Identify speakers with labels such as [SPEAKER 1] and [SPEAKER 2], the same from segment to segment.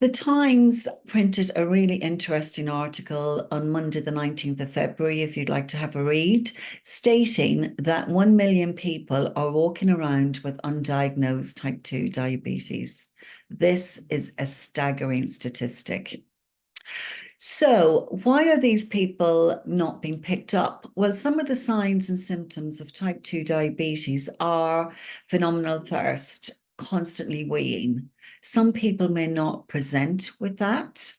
[SPEAKER 1] The Times printed a really interesting article on Monday, the 19th of February, if you'd like to have a read, stating that 1 million people are walking around with undiagnosed type 2 diabetes. This is a staggering statistic. So, why are these people not being picked up? Well, some of the signs and symptoms of type 2 diabetes are phenomenal thirst, constantly weeing. Some people may not present with that.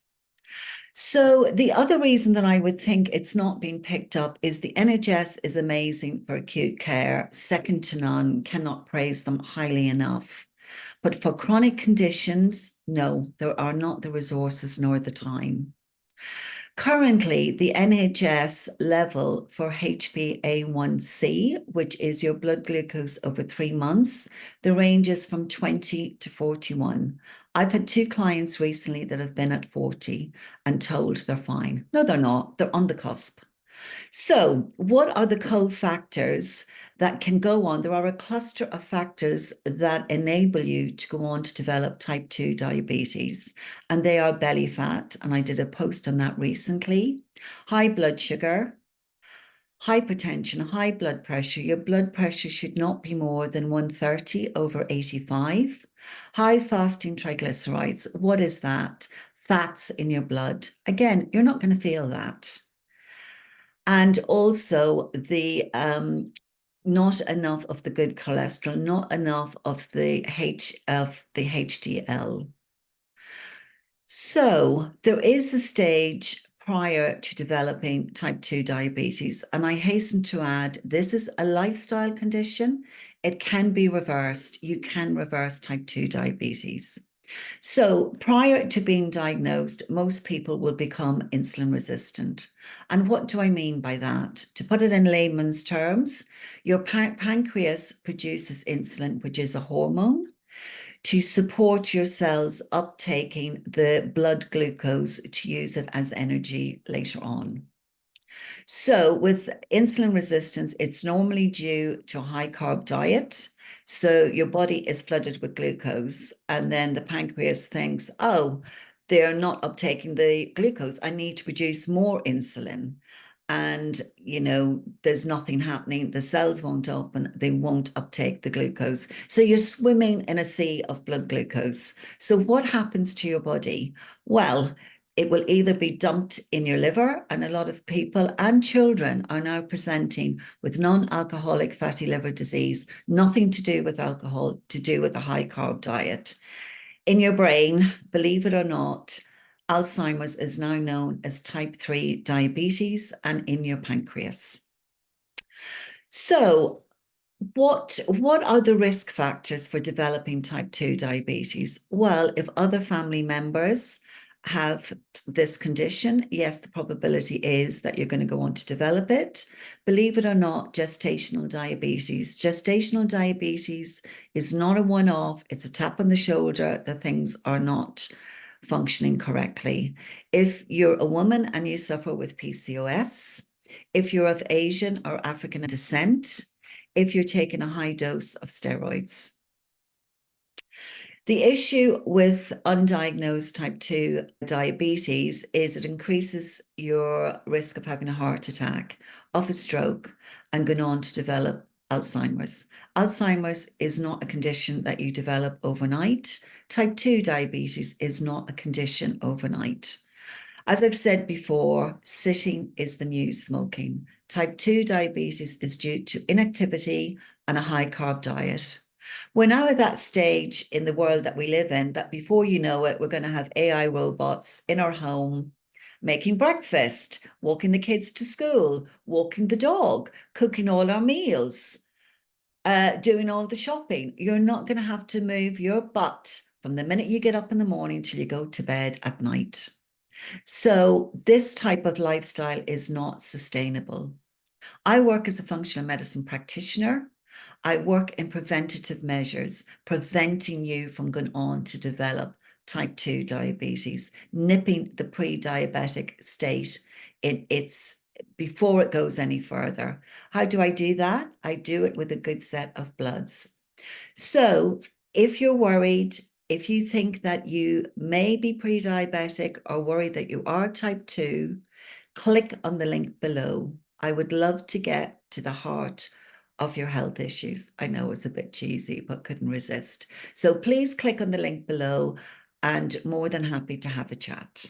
[SPEAKER 1] So, the other reason that I would think it's not being picked up is the NHS is amazing for acute care, second to none, cannot praise them highly enough. But for chronic conditions, no, there are not the resources nor the time. Currently, the NHS level for HbA1c, which is your blood glucose over 3 months, the range is from 20 to 41. I've had two clients recently that have been at 40 and told they're fine. No, they're not. They're on the cusp. So, what are the cofactors that can go on? There are a cluster of factors that enable you to go on to develop type 2 diabetes, and they are belly fat. And I did a post on that recently, high blood sugar, hypertension, high blood pressure. Your blood pressure should not be more than 130 over 85. High fasting triglycerides. What is that? Fats in your blood. Again, you're not going to feel that. And also the not enough of the good cholesterol, not enough of the HDL. So there is a stage prior to developing type 2 diabetes. And I hasten to add, this is a lifestyle condition. It can be reversed. You can reverse type 2 diabetes. So prior to being diagnosed, most people will become insulin resistant. And what do I mean by that? To put it in layman's terms, your pancreas produces insulin, which is a hormone, to support your cells uptaking the blood glucose to use it as energy later on. So with insulin resistance, it's normally due to a high carb diet. So your body is flooded with glucose, and then the pancreas thinks, oh, they're not uptaking the glucose. I need to produce more insulin. And, there's nothing happening. The cells won't open. They won't uptake the glucose. So you're swimming in a sea of blood glucose. So what happens to your body? Well, it will either be dumped in your liver, and a lot of people and children are now presenting with non-alcoholic fatty liver disease, nothing to do with alcohol, to do with a high carb diet. In your brain, believe it or not, Alzheimer's is now known as type 3 diabetes, and in your pancreas. So what are the risk factors for developing type 2 diabetes? Well, if other family members have this condition, yes, the probability is that you're going to go on to develop it. Believe it or not, gestational diabetes is not a one-off. It's a tap on the shoulder that things are not functioning correctly. If you're a woman and you suffer with PCOS, if you're of Asian or African descent, if you're taking a high dose of steroids. The issue with undiagnosed type 2 diabetes is it increases your risk of having a heart attack, of a stroke, and going on to develop Alzheimer's. Alzheimer's is not a condition that you develop overnight. Type 2 diabetes is not a condition overnight. As I've said before, sitting is the new smoking. Type 2 diabetes is due to inactivity and a high carb diet. We're now at that stage in the world that we live in that before you know it, we're going to have AI robots in our home, making breakfast, walking the kids to school, walking the dog, cooking all our meals, doing all the shopping. You're not going to have to move your butt from the minute you get up in the morning till you go to bed at night. So this type of lifestyle is not sustainable. I work as a functional medicine practitioner. I work in preventative measures, preventing you from going on to develop type 2 diabetes, nipping the pre-diabetic state in its before it goes any further. How do I do that? I do it with a good set of bloods. So if you're worried, if you think that you may be pre-diabetic or worry that you are type 2, click on the link below. I would love to get to the heart of your health issues. I know it's a bit cheesy, but couldn't resist. So please click on the link below, and more than happy to have a chat.